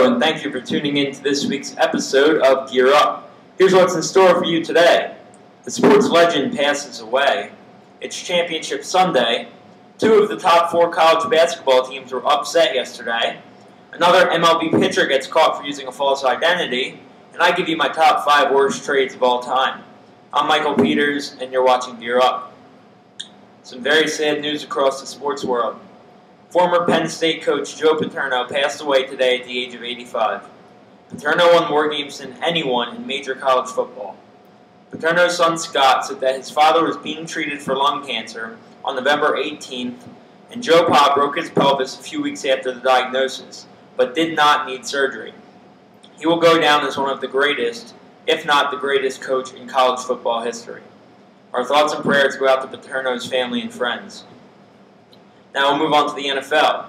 Hello, and thank you for tuning in to this week's episode of Gear Up. Here's what's in store for you today. The sports legend passes away. It's Championship Sunday. 2 of the top 4 college basketball teams were upset yesterday. Another MLB pitcher gets caught for using a false identity. And I give you my top 5 worst trades of all time. I'm Michael Peters, and you're watching Gear Up. Some very sad news across the sports world. Former Penn State coach Joe Paterno passed away today at the age of 85. Paterno won more games than anyone in major college football. Paterno's son Scott said that his father was being treated for lung cancer on November 18th, and Joe Pa broke his pelvis a few weeks after the diagnosis, but did not need surgery. He will go down as one of the greatest, if not the greatest coach in college football history. Our thoughts and prayers go out to Paterno's family and friends. Now we'll move on to the NFL.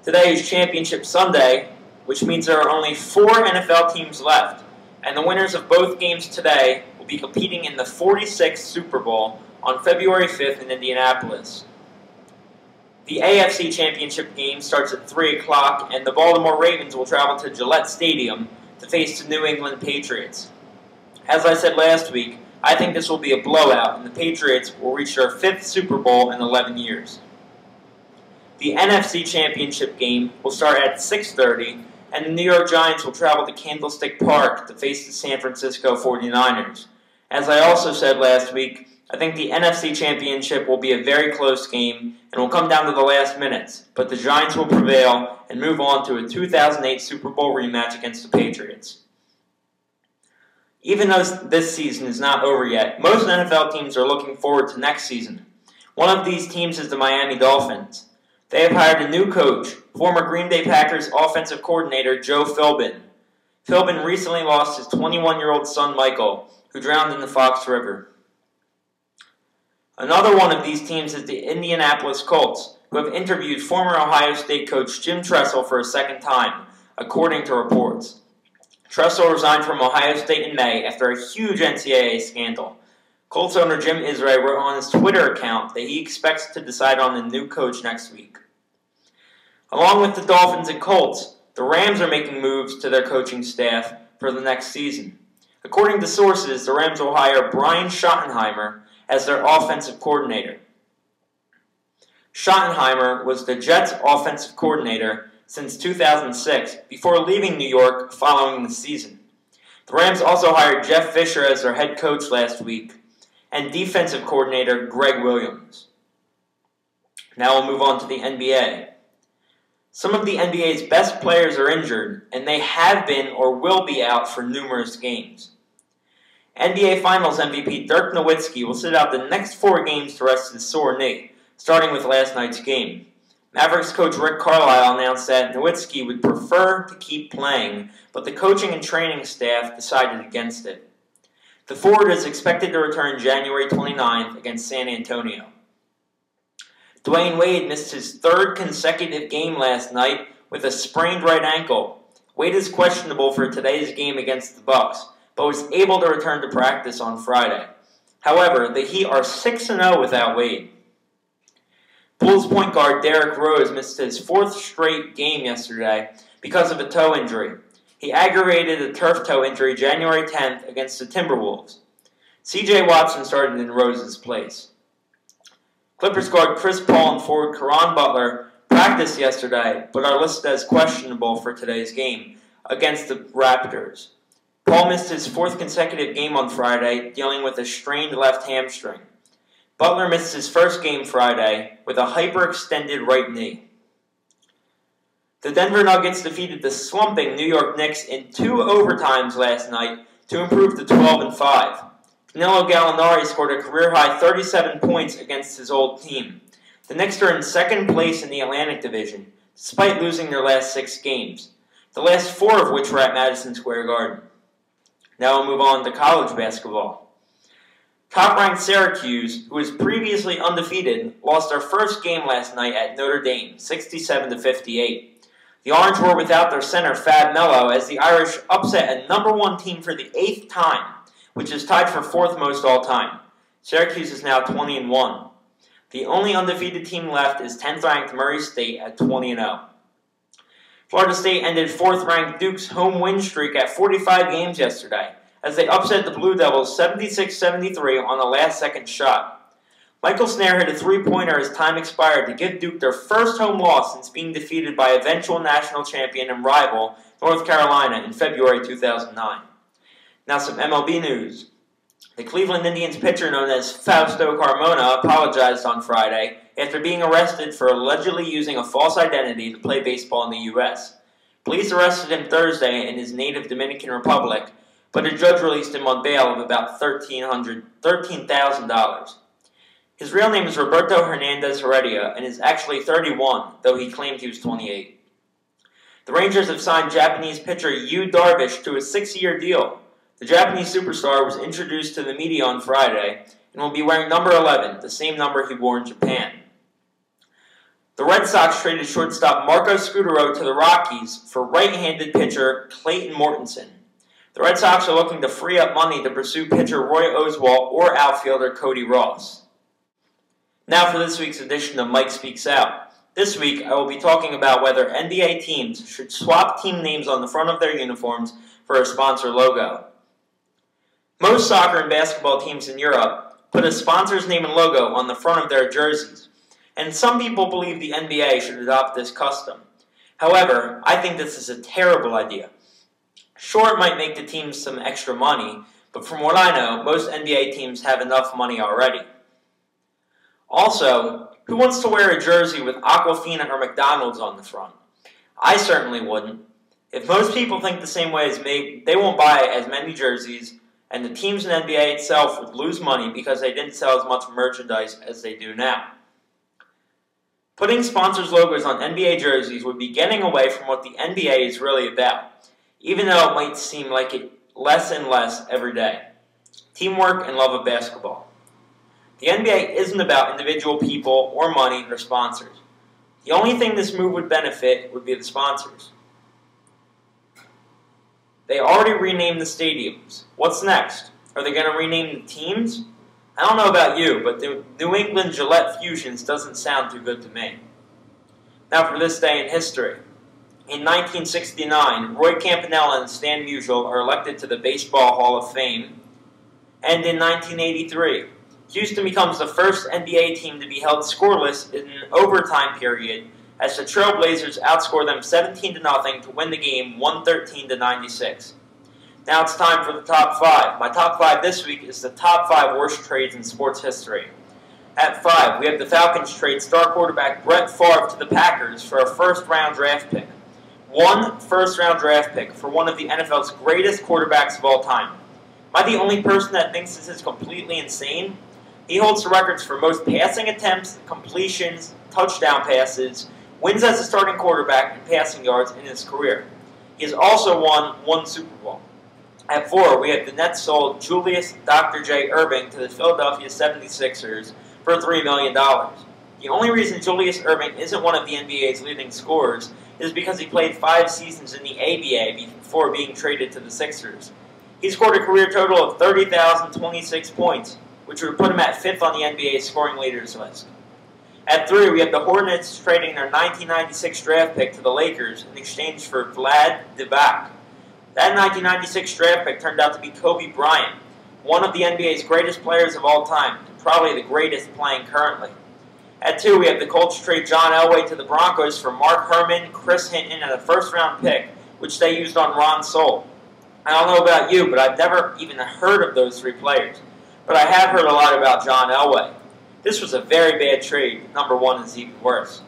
Today is Championship Sunday, which means there are only 4 NFL teams left, and the winners of both games today will be competing in the 46th Super Bowl on February 5th in Indianapolis. The AFC Championship game starts at 3 o'clock, and the Baltimore Ravens will travel to Gillette Stadium to face the New England Patriots. As I said last week, I think this will be a blowout, and the Patriots will reach their 5th Super Bowl in 11 years. The NFC Championship game will start at 6:30, and the New York Giants will travel to Candlestick Park to face the San Francisco 49ers. As I also said last week, I think the NFC Championship will be a very close game and will come down to the last minutes, but the Giants will prevail and move on to a 2008 Super Bowl rematch against the Patriots. Even though this season is not over yet, most NFL teams are looking forward to next season. One of these teams is the Miami Dolphins. They have hired a new coach, former Green Bay Packers offensive coordinator Joe Philbin. Philbin recently lost his 21-year-old son Michael, who drowned in the Fox River. Another one of these teams is the Indianapolis Colts, who have interviewed former Ohio State coach Jim Tressel for a second time, according to reports. Tressel resigned from Ohio State in May after a huge NCAA scandal. Colts owner Jim Irsay wrote on his Twitter account that he expects to decide on a new coach next week. Along with the Dolphins and Colts, the Rams are making moves to their coaching staff for the next season. According to sources, the Rams will hire Brian Schottenheimer as their offensive coordinator. Schottenheimer was the Jets' offensive coordinator since 2006, before leaving New York following the season. The Rams also hired Jeff Fisher as their head coach last week, and defensive coordinator Greg Williams. Now we'll move on to the NBA. Some of the NBA's best players are injured, and they have been or will be out for numerous games. NBA Finals MVP Dirk Nowitzki will sit out the next 4 games to rest his sore knee, starting with last night's game. Mavericks coach Rick Carlisle announced that Nowitzki would prefer to keep playing, but the coaching and training staff decided against it. The forward is expected to return January 29th against San Antonio. Dwayne Wade missed his 3rd consecutive game last night with a sprained right ankle. Wade is questionable for today's game against the Bucks, but was able to return to practice on Friday. However, the Heat are 6-0 without Wade. Bulls point guard Derrick Rose missed his 4th straight game yesterday because of a toe injury. He aggravated a turf toe injury January 10th against the Timberwolves. C.J. Watson started in Rose's place. Clippers guard Chris Paul and forward Caron Butler practiced yesterday, but are listed as questionable for today's game against the Raptors. Paul missed his 4th consecutive game on Friday, dealing with a strained left hamstring. Butler missed his 1st game Friday with a hyperextended right knee. The Denver Nuggets defeated the slumping New York Knicks in 2 overtimes last night to improve to 12-5. Danilo Gallinari scored a career-high 37 points against his old team. The Knicks are in 2nd place in the Atlantic Division, despite losing their last 6 games, the last 4 of which were at Madison Square Garden. Now we'll move on to college basketball. Top-ranked Syracuse, who was previously undefeated, lost their 1st game last night at Notre Dame, 67-58. The Orange were without their center, Fab Melo, as the Irish upset a number 1 team for the 8th time, which is tied for 4th most all-time. Syracuse is now 20-1. The only undefeated team left is 10th-ranked Murray State at 20-0. Florida State ended 4th-ranked Duke's home win streak at 45 games yesterday, as they upset the Blue Devils 76-73 on a last-second shot. Michael Snare hit a three-pointer as time expired to give Duke their first home loss since being defeated by eventual national champion and rival North Carolina in February 2009. Now some MLB news. The Cleveland Indians pitcher known as Fausto Carmona apologized on Friday after being arrested for allegedly using a false identity to play baseball in the U.S. Police arrested him Thursday in his native Dominican Republic, but a judge released him on bail of about $13,000. His real name is Roberto Hernandez Heredia and is actually 31, though he claimed he was 28. The Rangers have signed Japanese pitcher Yu Darvish to a 6-year deal. The Japanese superstar was introduced to the media on Friday and will be wearing number 11, the same number he wore in Japan. The Red Sox traded shortstop Marco Scutaro to the Rockies for right-handed pitcher Clayton Mortensen. The Red Sox are looking to free up money to pursue pitcher Roy Oswalt or outfielder Cody Ross. Now for this week's edition of Mike Speaks Out. This week, I will be talking about whether NBA teams should swap team names on the front of their uniforms for a sponsor logo. Most soccer and basketball teams in Europe put a sponsor's name and logo on the front of their jerseys, and some people believe the NBA should adopt this custom. However, I think this is a terrible idea. Sure, it might make the teams some extra money, but from what I know, most NBA teams have enough money already. Also, who wants to wear a jersey with Aquafina or McDonald's on the front? I certainly wouldn't. If most people think the same way as me, they won't buy as many jerseys, and the teams in the NBA itself would lose money because they didn't sell as much merchandise as they do now. Putting sponsors' logos on NBA jerseys would be getting away from what the NBA is really about, even though it might seem like it less and less every day. Teamwork and love of basketball. The NBA isn't about individual people or money or sponsors. The only thing this move would benefit would be the sponsors. They already renamed the stadiums. What's next? Are they going to rename the teams? I don't know about you, but the New England Gillette Fusions doesn't sound too good to me. Now for this day in history. In 1969, Roy Campanella and Stan Musial are elected to the Baseball Hall of Fame. And in 1983, Houston becomes the first NBA team to be held scoreless in an overtime period as the Trailblazers outscore them 17-0 to win the game 113-96. Now it's time for the top 5. My top 5 this week is the top 5 worst trades in sports history. At 5, we have the Falcons trade star quarterback Brett Favre to the Packers for a first-round draft pick. One first-round draft pick for one of the NFL's greatest quarterbacks of all time. Am I the only person that thinks this is completely insane? He holds the records for most passing attempts, completions, touchdown passes, wins as a starting quarterback, and passing yards in his career. He has also won 1 Super Bowl. At 4, we have the Nets sold Julius Dr. J. Erving to the Philadelphia 76ers for $3 million. The only reason Julius Erving isn't one of the NBA's leading scorers is because he played 5 seasons in the ABA before being traded to the Sixers. He scored a career total of 30,026 points, which would put him at 5th on the NBA's scoring leaders list. At 3, we have the Hornets trading their 1996 draft pick to the Lakers in exchange for Vlad Divac. That 1996 draft pick turned out to be Kobe Bryant, one of the NBA's greatest players of all time, and probably the greatest playing currently. At 2, we have the Colts trade John Elway to the Broncos for Mark Herman, Chris Hinton, and a first-round pick, which they used on Ron Soule. I don't know about you, but I've never even heard of those 3 players. But I have heard a lot about John Elway. This was a very bad trade. Number 1 is even worse.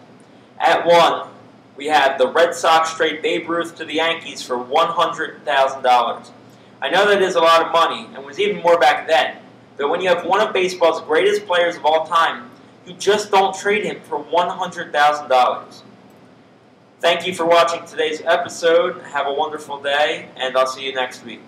At 1, we have the Red Sox trade Babe Ruth to the Yankees for $100,000. I know that is a lot of money, and was even more back then. But when you have one of baseball's greatest players of all time, you just don't trade him for $100,000. Thank you for watching today's episode. Have a wonderful day, and I'll see you next week.